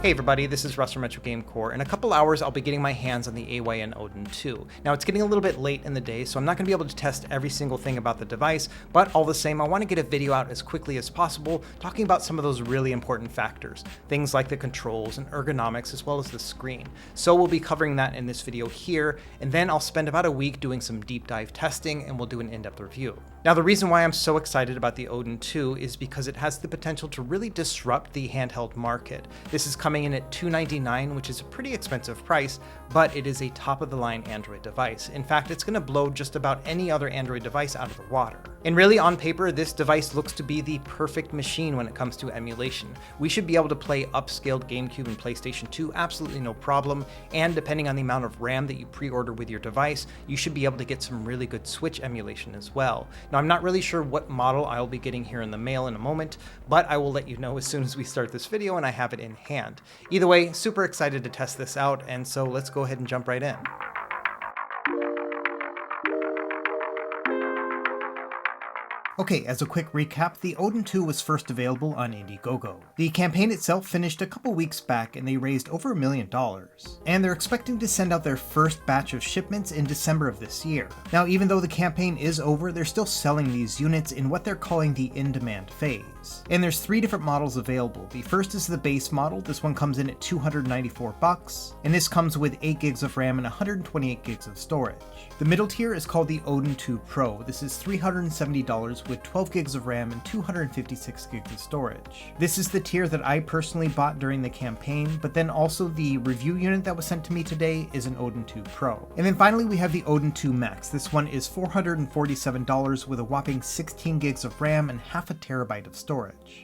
Hey everybody, this is Russ from Retro Game Core. In a couple hours, I'll be getting my hands on the AYN Odin 2. Now, it's getting a little bit late in the day, so I'm not going to be able to test every single thing about the device, but all the same, I want to get a video out as quickly as possible, talking about some of those really important factors. Things like the controls and ergonomics, as well as the screen. So we'll be covering that in this video here, and then I'll spend about a week doing some deep dive testing, and we'll do an in-depth review. Now, the reason why I'm so excited about the Odin 2 is because it has the potential to really disrupt the handheld market. This is coming in at $299, which is a pretty expensive price, but it is a top-of-the-line Android device. In fact, it's going to blow just about any other Android device out of the water. And really, on paper, this device looks to be the perfect machine when it comes to emulation. We should be able to play upscaled GameCube and PlayStation 2 absolutely no problem, and depending on the amount of RAM that you pre-order with your device, you should be able to get some really good Switch emulation as well. Now, I'm not really sure what model I'll be getting here in the mail in a moment, but I will let you know as soon as we start this video and I have it in hand. Either way, super excited to test this out, and so let's go ahead and jump right in. Okay, as a quick recap, the Odin 2 was first available on Indiegogo. The campaign itself finished a couple weeks back and they raised over $1 million. And they're expecting to send out their first batch of shipments in December of this year. Now, even though the campaign is over, they're still selling these units in what they're calling the in-demand phase. And there's 3 different models available. The first is the base model. This one comes in at $294, and this comes with 8 gigs of RAM and 128 gigs of storage. The middle tier is called the Odin 2 Pro. This is $370 with 12 gigs of RAM and 256 gigs of storage. This is the tier that I personally bought during the campaign, but then also the review unit that was sent to me today is an Odin 2 Pro. And then finally we have the Odin 2 Max. This one is $447 with a whopping 16 gigs of RAM and half a terabyte of storage.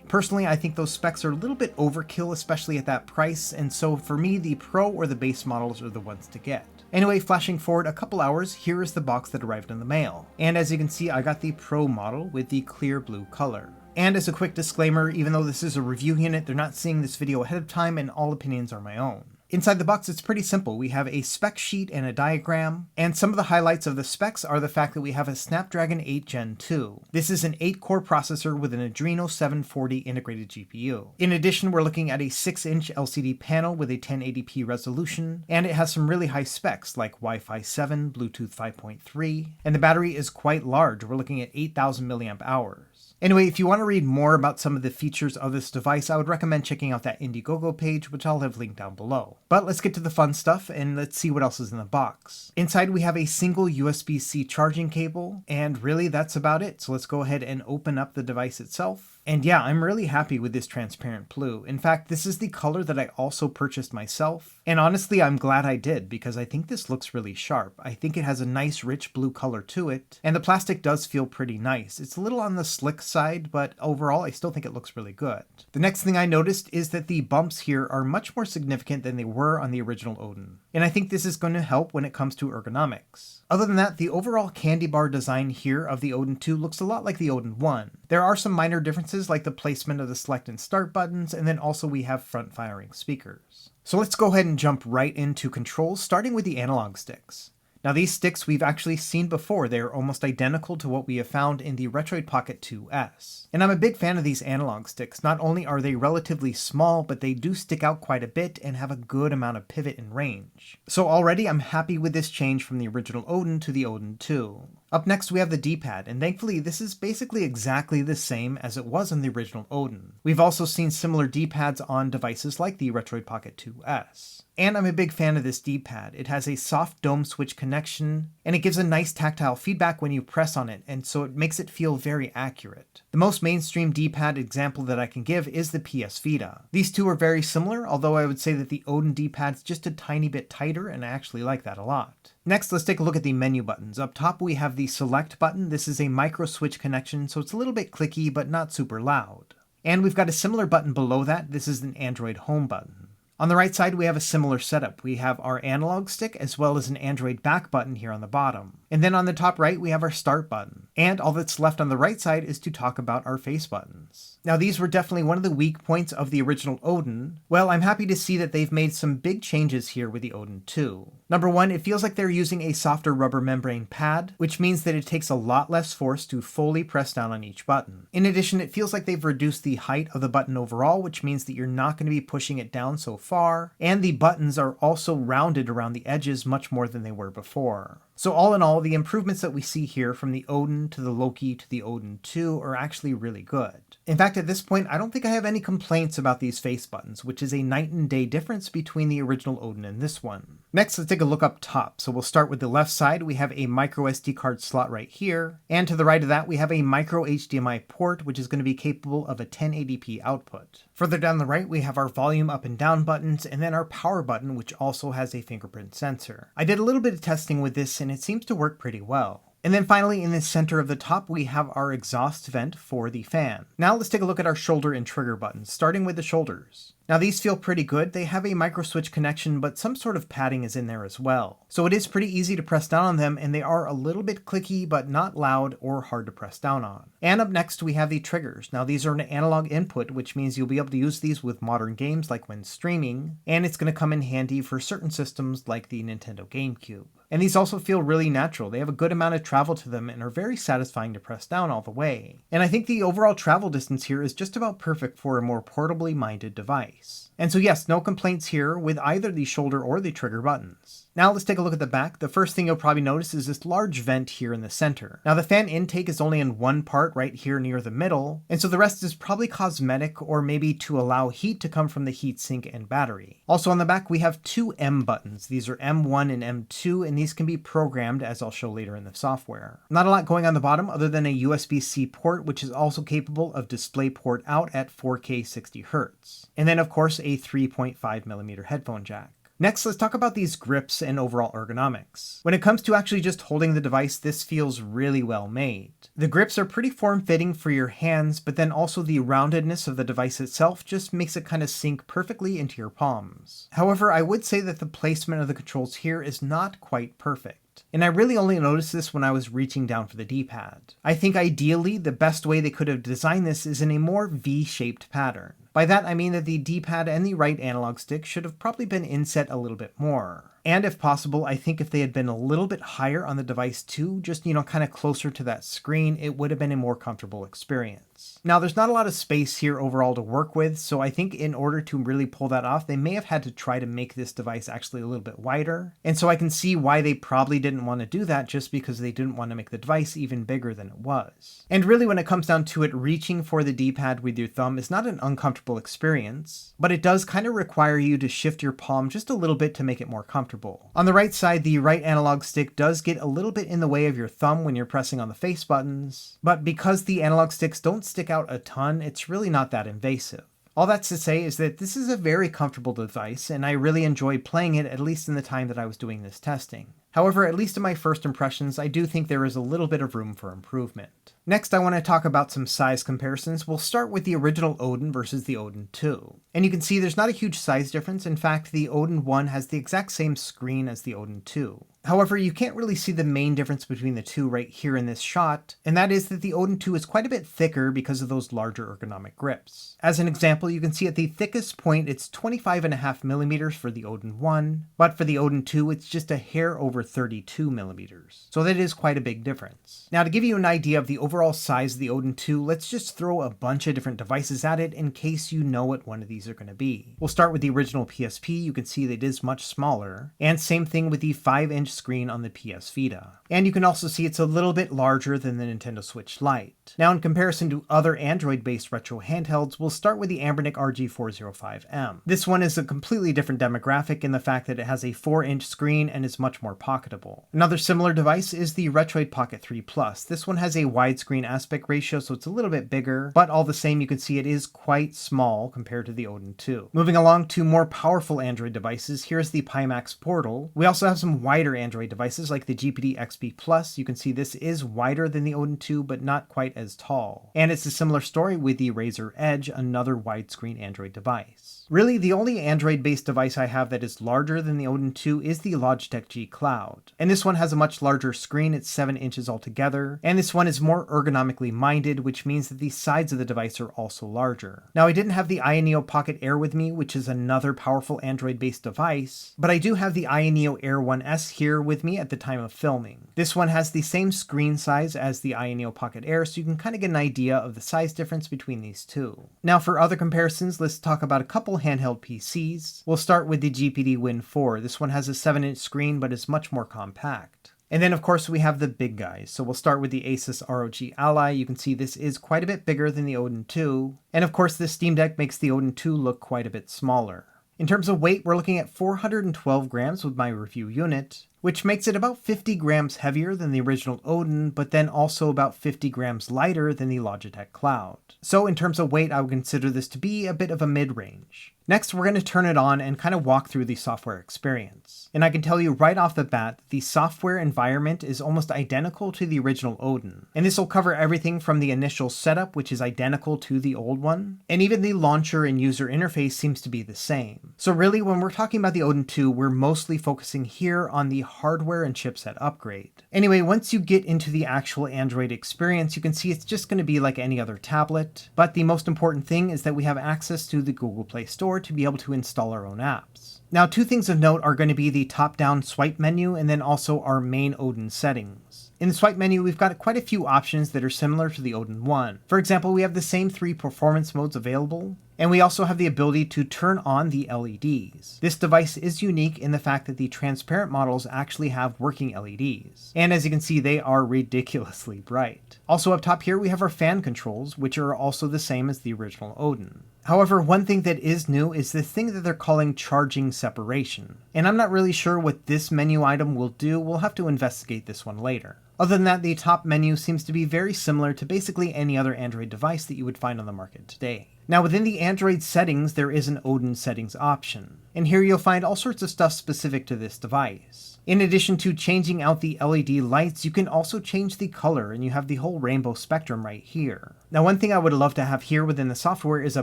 Personally, I think those specs are a little bit overkill, especially at that price, and so for me, the Pro or the base models are the ones to get. Anyway, flashing forward a couple hours, here is the box that arrived in the mail. And as you can see, I got the Pro model with the clear blue color. And as a quick disclaimer, even though this is a review unit, they're not seeing this video ahead of time and all opinions are my own. Inside the box, it's pretty simple. We have a spec sheet and a diagram, and some of the highlights of the specs are the fact that we have a Snapdragon 8 Gen 2. This is an 8-core processor with an Adreno 740 integrated GPU. In addition, we're looking at a 6-inch LCD panel with a 1080p resolution, and it has some really high specs like Wi-Fi 7, Bluetooth 5.3, and the battery is quite large. We're looking at 8,000 milliamp hours. Anyway, if you want to read more about some of the features of this device, I would recommend checking out that Indiegogo page, which I'll have linked down below. But let's get to the fun stuff and let's see what else is in the box. Inside we have a single USB-C charging cable, and really that's about it. So let's go ahead and open up the device itself. And yeah, I'm really happy with this transparent blue. In fact, this is the color that I also purchased myself. And honestly, I'm glad I did because I think this looks really sharp. I think it has a nice rich blue color to it. And the plastic does feel pretty nice. It's a little on the slick side, but overall, I still think it looks really good. The next thing I noticed is that the bumps here are much more significant than they were on the original Odin. And I think this is going to help when it comes to ergonomics. Other than that, the overall candy bar design here of the Odin 2 looks a lot like the Odin 1. There are some minor differences like the placement of the select and start buttons, and then also we have front-firing speakers. So let's go ahead and jump right into controls, starting with the analog sticks. Now these sticks we've actually seen before. They are almost identical to what we have found in the Retroid Pocket 2S. And I'm a big fan of these analog sticks. Not only are they relatively small, but they do stick out quite a bit and have a good amount of pivot and range. So already I'm happy with this change from the original Odin to the Odin 2. Up next we have the D-pad, and thankfully this is basically exactly the same as it was in the original Odin. We've also seen similar D-pads on devices like the Retroid Pocket 2S. And I'm a big fan of this D-pad. It has a soft dome switch connection, and it gives a nice tactile feedback when you press on it, and so it makes it feel very accurate. The most mainstream D-pad example that I can give is the PS Vita. These two are very similar, although I would say that the Odin D-pad's just a tiny bit tighter, and I actually like that a lot. Next, let's take a look at the menu buttons. Up top we have the select button. This is a micro switch connection, so it's a little bit clicky, but not super loud. And we've got a similar button below that. This is an Android home button. On the right side, we have a similar setup. We have our analog stick as well as an Android back button here on the bottom. And then on the top right, we have our start button. And all that's left on the right side is to talk about our face buttons. Now these were definitely one of the weak points of the original Odin. Well, I'm happy to see that they've made some big changes here with the Odin 2. Number one, it feels like they're using a softer rubber membrane pad, which means that it takes a lot less force to fully press down on each button. In addition, it feels like they've reduced the height of the button overall, which means that you're not going to be pushing it down so far, and the buttons are also rounded around the edges much more than they were before. So all in all, the improvements that we see here from the Odin to the Loki to the Odin 2 are actually really good. In fact, at this point, I don't think I have any complaints about these face buttons, which is a night and day difference between the original Odin and this one. Next, let's take a look up top. So we'll start with the left side. We have a micro SD card slot right here. And to the right of that, we have a micro HDMI port, which is going to be capable of a 1080p output. Further down the right, we have our volume up and down buttons, and then our power button, which also has a fingerprint sensor. I did a little bit of testing with this, and it seems to work pretty well. And then finally, in the center of the top, we have our exhaust vent for the fan. Now let's take a look at our shoulder and trigger buttons, starting with the shoulders. Now these feel pretty good. They have a micro switch connection, but some sort of padding is in there as well. So it is pretty easy to press down on them, and they are a little bit clicky, but not loud or hard to press down on. And up next, we have the triggers. Now these are an analog input, which means you'll be able to use these with modern games like when streaming, and it's going to come in handy for certain systems like the Nintendo GameCube. And these also feel really natural. They have a good amount of travel to them and are very satisfying to press down all the way. And I think the overall travel distance here is just about perfect for a more portably minded device. And so yes, no complaints here with either the shoulder or the trigger buttons. Now let's take a look at the back. The first thing you'll probably notice is this large vent here in the center. Now the fan intake is only in one part right here near the middle, and so the rest is probably cosmetic or maybe to allow heat to come from the heatsink and battery. Also on the back we have two M buttons. These are M1 and M2, and these can be programmed, as I'll show later in the software. Not a lot going on the bottom other than a USB-C port, which is also capable of DisplayPort out at 4K 60 Hz. And then of course a 3.5mm headphone jack. Next, let's talk about these grips and overall ergonomics. When it comes to actually just holding the device, this feels really well made. The grips are pretty form-fitting for your hands, but then also the roundedness of the device itself just makes it kind of sink perfectly into your palms. However, I would say that the placement of the controls here is not quite perfect. And I really only noticed this when I was reaching down for the D-pad. I think ideally, the best way they could have designed this is in a more V-shaped pattern. By that I mean that the D-pad and the right analog stick should have probably been inset a little bit more. And if possible, I think if they had been a little bit higher on the device too, just, kind of closer to that screen, it would have been a more comfortable experience. Now, there's not a lot of space here overall to work with, so I think in order to really pull that off, they may have had to try to make this device actually a little bit wider. And so I can see why they probably didn't want to do that, just because they didn't want to make the device even bigger than it was. And really, when it comes down to it, reaching for the D-pad with your thumb is not an uncomfortable experience, but it does kind of require you to shift your palm just a little bit to make it more comfortable. On the right side, the right analog stick does get a little bit in the way of your thumb when you're pressing on the face buttons, but because the analog sticks don't stick out a ton, it's really not that invasive. All that's to say is that this is a very comfortable device, and I really enjoyed playing it, at least in the time that I was doing this testing. However, at least in my first impressions, I do think there is a little bit of room for improvement. Next, I want to talk about some size comparisons. We'll start with the original Odin versus the Odin 2. And you can see there's not a huge size difference. In fact, the Odin 1 has the exact same screen as the Odin 2. However, you can't really see the main difference between the two right here in this shot, and that is that the Odin 2 is quite a bit thicker because of those larger ergonomic grips. As an example, you can see at the thickest point it's 25.5mm for the Odin 1, but for the Odin 2 it's just a hair over 32mm. So that is quite a big difference. Now, to give you an idea of the overall size of the Odin 2, let's just throw a bunch of different devices at it in case you know what one of these are going to be. We'll start with the original PSP. You can see that it is much smaller, and same thing with the 5-inch screen on the PS Vita. And you can also see it's a little bit larger than the Nintendo Switch Lite. Now, in comparison to other Android-based retro handhelds, we'll start with the Anbernic RG405M. This one is a completely different demographic in the fact that it has a 4-inch screen and is much more pocketable. Another similar device is the Retroid Pocket 3 Plus. This one has a widescreen aspect ratio, so it's a little bit bigger, but all the same you can see it is quite small compared to the Odin 2. Moving along to more powerful Android devices, here's the Pimax Portal. We also have some wider Android devices like the GPD XP Plus, you can see this is wider than the Odin 2, but not quite as tall. And it's a similar story with the Razer Edge, another widescreen Android device. Really, the only Android-based device I have that is larger than the Odin 2 is the Logitech G Cloud. And this one has a much larger screen, it's 7 inches altogether, and this one is more ergonomically minded, which means that the sides of the device are also larger. Now, I didn't have the AYN Pocket Air with me, which is another powerful Android-based device, but I do have the AYN Air 1S here with me at the time of filming. This one has the same screen size as the AYN Pocket Air, so you can kind of get an idea of the size difference between these two. Now, for other comparisons, let's talk about a couple handheld PCs. We'll start with the GPD Win 4. This one has a 7-inch screen, but is much more compact. And then, of course, we have the big guys. So we'll start with the Asus ROG Ally. You can see this is quite a bit bigger than the Odin 2. And of course, the Steam Deck makes the Odin 2 look quite a bit smaller. In terms of weight, we're looking at 412 grams with my review unit, which makes it about 50 grams heavier than the original Odin, but then also about 50 grams lighter than the Logitech Cloud. So in terms of weight, I would consider this to be a bit of a mid-range. Next, we're going to turn it on and kind of walk through the software experience. And I can tell you right off the bat, the software environment is almost identical to the original Odin. And this will cover everything from the initial setup, which is identical to the old one, and even the launcher and user interface seems to be the same. So really, when we're talking about the Odin 2, we're mostly focusing here on the hardware and chipset upgrade. Anyway, once you get into the actual Android experience, you can see it's just going to be like any other tablet. But the most important thing is that we have access to the Google Play Store to be able to install our own apps. Now, two things of note are going to be the top-down swipe menu and then also our main Odin settings. In the swipe menu, we've got quite a few options that are similar to the Odin 1. For example, we have the same 3 performance modes available, and we also have the ability to turn on the LEDs. This device is unique in the fact that the transparent models actually have working LEDs. And as you can see, they are ridiculously bright. Also up top here, we have our fan controls, which are also the same as the original Odin. However, one thing that is new is the thing that they're calling charging separation. And I'm not really sure what this menu item will do. We'll have to investigate this one later. Other than that, the top menu seems to be very similar to basically any other Android device that you would find on the market today. Now, within the Android settings, there is an Odin settings option. And here you'll find all sorts of stuff specific to this device. In addition to changing out the LED lights, you can also change the color, and you have the whole rainbow spectrum right here. Now, one thing I would love to have here within the software is a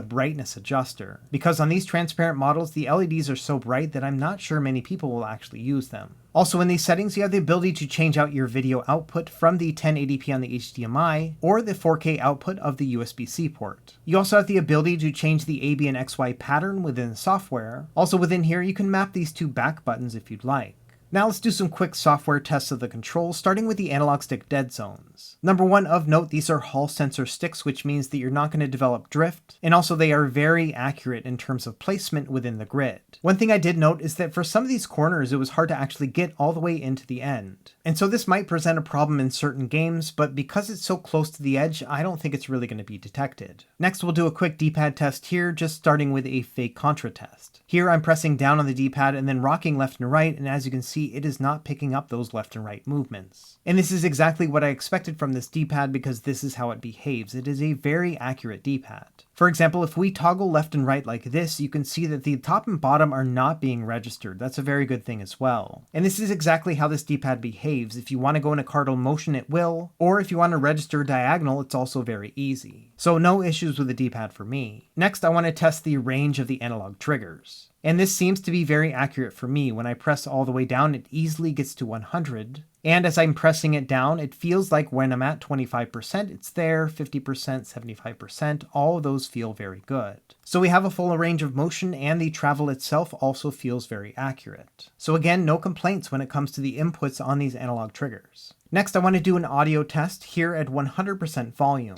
brightness adjuster, because on these transparent models, the LEDs are so bright that I'm not sure many people will actually use them. Also, in these settings, you have the ability to change out your video output from the 1080p on the HDMI or the 4K output of the USB-C port. You also have the ability to change the AB and XY pattern within the software. Also within here, you can map these two back buttons if you'd like. Now let's do some quick software tests of the controls, starting with the analog stick dead zones. Number one of note, these are Hall sensor sticks, which means that you're not going to develop drift, and also they are very accurate in terms of placement within the grid. One thing I did note is that for some of these corners, it was hard to actually get all the way into the end. And so this might present a problem in certain games, but because it's so close to the edge, I don't think it's really going to be detected. Next, we'll do a quick D-pad test here, just starting with a fake contra test. Here I'm pressing down on the D-pad and then rocking left and right, and as you can see, it is not picking up those left and right movements. And this is exactly what I expected from this D-pad because this is how it behaves. It is a very accurate D-pad. For example, if we toggle left and right like this, you can see that the top and bottom are not being registered. That's a very good thing as well. And this is exactly how this D-pad behaves. If you want to go in a cardinal motion, it will, or if you want to register diagonal, it's also very easy. So no issues with the D-pad for me. Next, I want to test the range of the analog triggers. And this seems to be very accurate for me. When I press all the way down, it easily gets to 100. And as I'm pressing it down, it feels like when I'm at 25%, it's there, 50%, 75%, all of those feel very good. So we have a full range of motion, and the travel itself also feels very accurate. So again, no complaints when it comes to the inputs on these analog triggers. Next, I want to do an audio test here at 100% volume.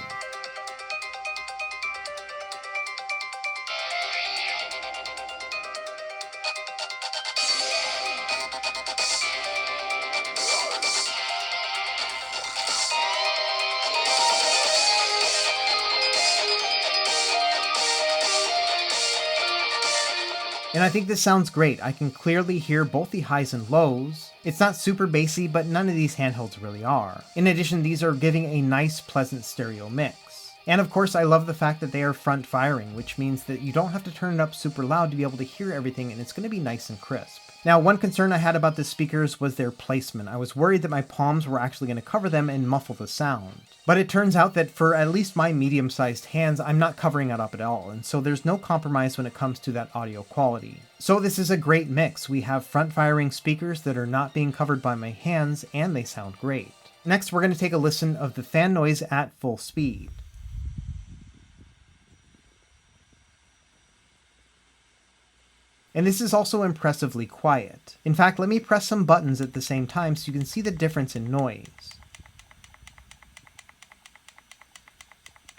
And I think this sounds great. I can clearly hear both the highs and lows. It's not super bassy, but none of these handhelds really are. In addition, these are giving a nice, pleasant stereo mix. And of course, I love the fact that they are front firing, which means that you don't have to turn it up super loud to be able to hear everything, and it's going to be nice and crisp. Now, one concern I had about the speakers was their placement. I was worried that my palms were actually going to cover them and muffle the sound. But it turns out that for at least my medium-sized hands, I'm not covering it up at all, and so there's no compromise when it comes to that audio quality. So this is a great mix. We have front-firing speakers that are not being covered by my hands, and they sound great. Next, we're going to take a listen of the fan noise at full speed. And this is also impressively quiet. In fact, let me press some buttons at the same time so you can see the difference in noise.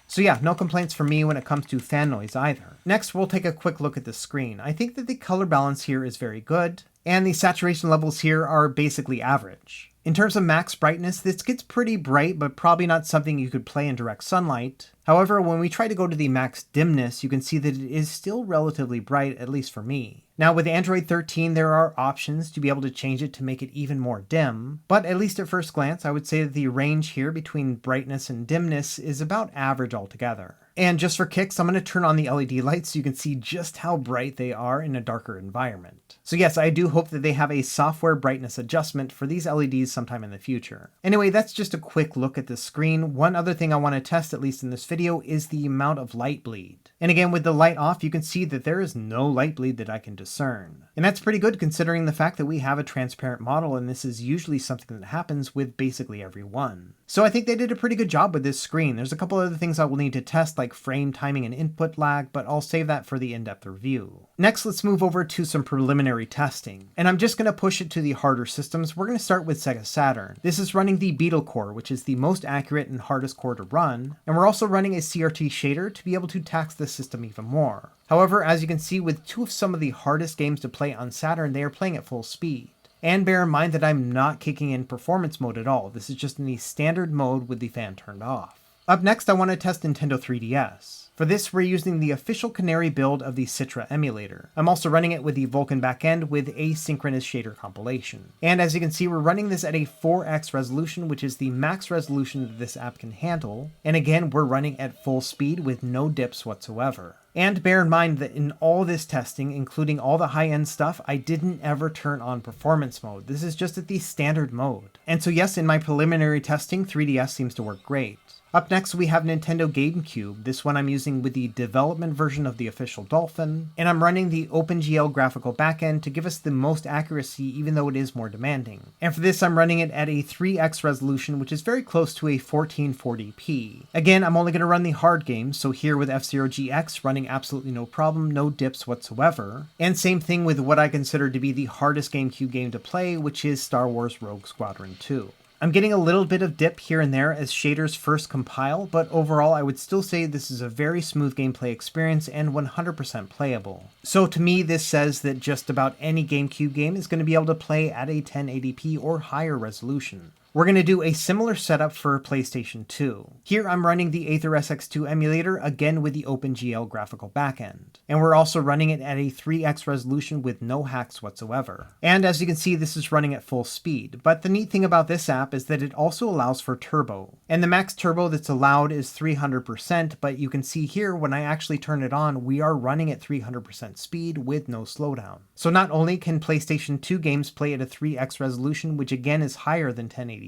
So yeah, no complaints from me when it comes to fan noise either. Next, we'll take a quick look at the screen. I think that the color balance here is very good, and the saturation levels here are basically average. In terms of max brightness, this gets pretty bright, but probably not something you could play in direct sunlight. However, when we try to go to the max dimness, you can see that it is still relatively bright, at least for me. Now with Android 13, there are options to be able to change it to make it even more dim, but at least at first glance, I would say that the range here between brightness and dimness is about average altogether. And just for kicks, I'm going to turn on the LED lights so you can see just how bright they are in a darker environment. So yes, I do hope that they have a software brightness adjustment for these LEDs sometime in the future. Anyway, that's just a quick look at the screen. One other thing I want to test, at least in this video, is the amount of light bleed. And again, with the light off, you can see that there is no light bleed that I can discern. And that's pretty good considering the fact that we have a transparent model, and this is usually something that happens with basically every one. So I think they did a pretty good job with this screen. There's a couple other things I will need to test, like frame timing and input lag, but I'll save that for the in-depth review. Next, let's move over to some preliminary testing. And I'm just going to push it to the harder systems. We're going to start with Sega Saturn. This is running the Beetle core, which is the most accurate and hardest core to run. And we're also running a CRT shader to be able to tax the system even more. However, as you can see, with two of some of the hardest games to play on Saturn, they are playing at full speed. And bear in mind that I'm not kicking in performance mode at all. This is just in the standard mode with the fan turned off. Up next, I want to test Nintendo 3DS. For this, we're using the official Canary build of the Citra emulator. I'm also running it with the Vulkan backend with asynchronous shader compilation. And as you can see, we're running this at a 4x resolution, which is the max resolution that this app can handle. And again, we're running at full speed with no dips whatsoever. And bear in mind that in all this testing, including all the high-end stuff, I didn't ever turn on performance mode. This is just at the standard mode. And so yes, in my preliminary testing, 3DS seems to work great. Up next, we have Nintendo GameCube. This one I'm using with the development version of the official Dolphin, and I'm running the OpenGL graphical backend to give us the most accuracy, even though it is more demanding. And for this, I'm running it at a 3x resolution, which is very close to a 1440p. Again, I'm only going to run the hard games, so here with F-Zero GX running absolutely no problem, no dips whatsoever. And same thing with what I consider to be the hardest GameCube game to play, which is Star Wars Rogue Squadron 2. I'm getting a little bit of dip here and there as shaders first compile, but overall I would still say this is a very smooth gameplay experience and 100% playable. So to me, this says that just about any GameCube game is going to be able to play at a 1080p or higher resolution. We're going to do a similar setup for PlayStation 2. Here I'm running the Aether SX2 emulator, again with the OpenGL graphical backend. And we're also running it at a 3x resolution with no hacks whatsoever. And as you can see, this is running at full speed. But the neat thing about this app is that it also allows for turbo. And the max turbo that's allowed is 300%, but you can see here when I actually turn it on, we are running at 300% speed with no slowdown. So not only can PlayStation 2 games play at a 3x resolution, which again is higher than 1080p,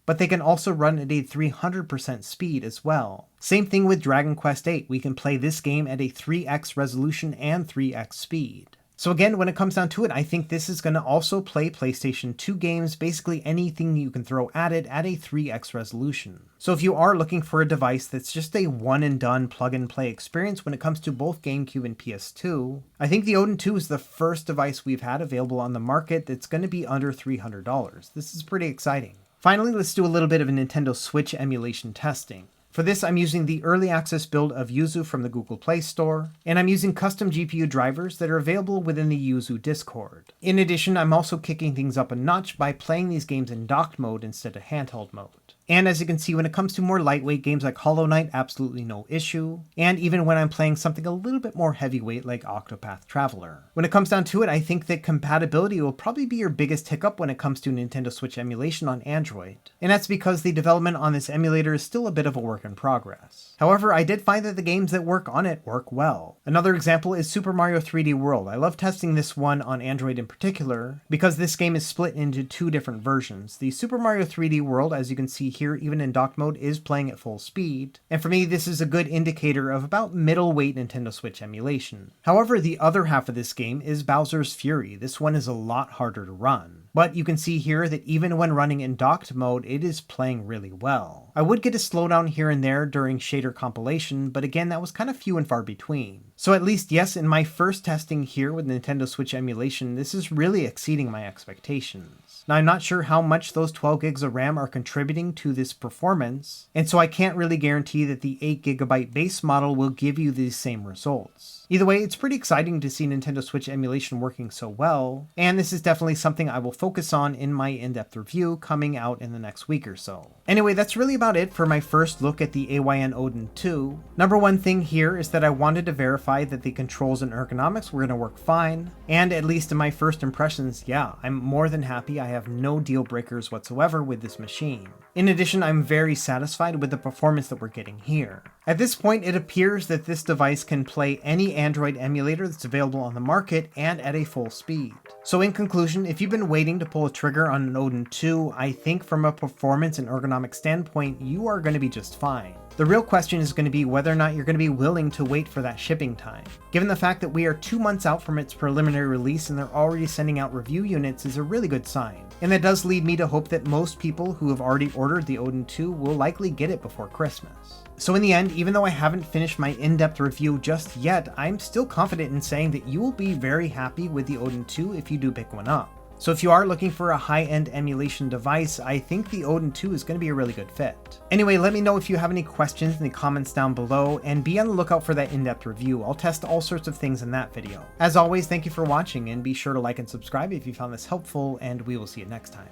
but they can also run at a 300% speed as well. Same thing with Dragon Quest VIII, we can play this game at a 3x resolution and 3x speed. So again, when it comes down to it, I think this is going to also play PlayStation 2 games, basically anything you can throw at it at a 3x resolution. So if you are looking for a device that's just a one and done plug and play experience when it comes to both GameCube and PS2, I think the Odin 2 is the first device we've had available on the market that's going to be under $300. This is pretty exciting. Finally, let's do a little bit of a Nintendo Switch emulation testing. For this, I'm using the early access build of Yuzu from the Google Play Store, and I'm using custom GPU drivers that are available within the Yuzu Discord. In addition, I'm also kicking things up a notch by playing these games in docked mode instead of handheld mode. And as you can see, when it comes to more lightweight games like Hollow Knight, absolutely no issue. And even when I'm playing something a little bit more heavyweight like Octopath Traveler. When it comes down to it, I think that compatibility will probably be your biggest hiccup when it comes to Nintendo Switch emulation on Android. And that's because the development on this emulator is still a bit of a work in progress. However, I did find that the games that work on it work well. Another example is Super Mario 3D World. I love testing this one on Android in particular, because this game is split into two different versions. The Super Mario 3D World, as you can see here, even in docked mode, is playing at full speed. And for me, this is a good indicator of about middleweight Nintendo Switch emulation. However, the other half of this game is Bowser's Fury. This one is a lot harder to run. But you can see here that even when running in docked mode, it is playing really well. I would get a slowdown here and there during shader compilation, but again, that was kind of few and far between. So at least, yes, in my first testing here with Nintendo Switch emulation, this is really exceeding my expectations. Now, I'm not sure how much those 12 gigs of RAM are contributing to this performance, and so I can't really guarantee that the 8GB base model will give you these same results. Either way, it's pretty exciting to see Nintendo Switch emulation working so well, and this is definitely something I will focus on in my in-depth review coming out in the next week or so. Anyway, that's really about it for my first look at the AYN Odin 2. Number one thing here is that I wanted to verify that the controls and ergonomics were going to work fine, and at least in my first impressions, yeah, I'm more than happy. I have no deal breakers whatsoever with this machine. In addition, I'm very satisfied with the performance that we're getting here. At this point, it appears that this device can play any Android emulator that's available on the market and at a full speed. So in conclusion, if you've been waiting to pull a trigger on an Odin 2, I think from a performance and ergonomic standpoint, you are going to be just fine. The real question is going to be whether or not you're going to be willing to wait for that shipping time. Given the fact that we are 2 months out from its preliminary release and they're already sending out review units is a really good sign. And that does lead me to hope that most people who have already ordered the Odin 2 will likely get it before Christmas. So in the end, even though I haven't finished my in-depth review just yet, I'm still confident in saying that you will be very happy with the Odin 2 if you do pick one up. So if you are looking for a high-end emulation device, I think the Odin 2 is going to be a really good fit. Anyway, let me know if you have any questions in the comments down below, and be on the lookout for that in-depth review. I'll test all sorts of things in that video. As always, thank you for watching, and be sure to like and subscribe if you found this helpful, and we will see you next time.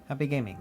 Happy gaming.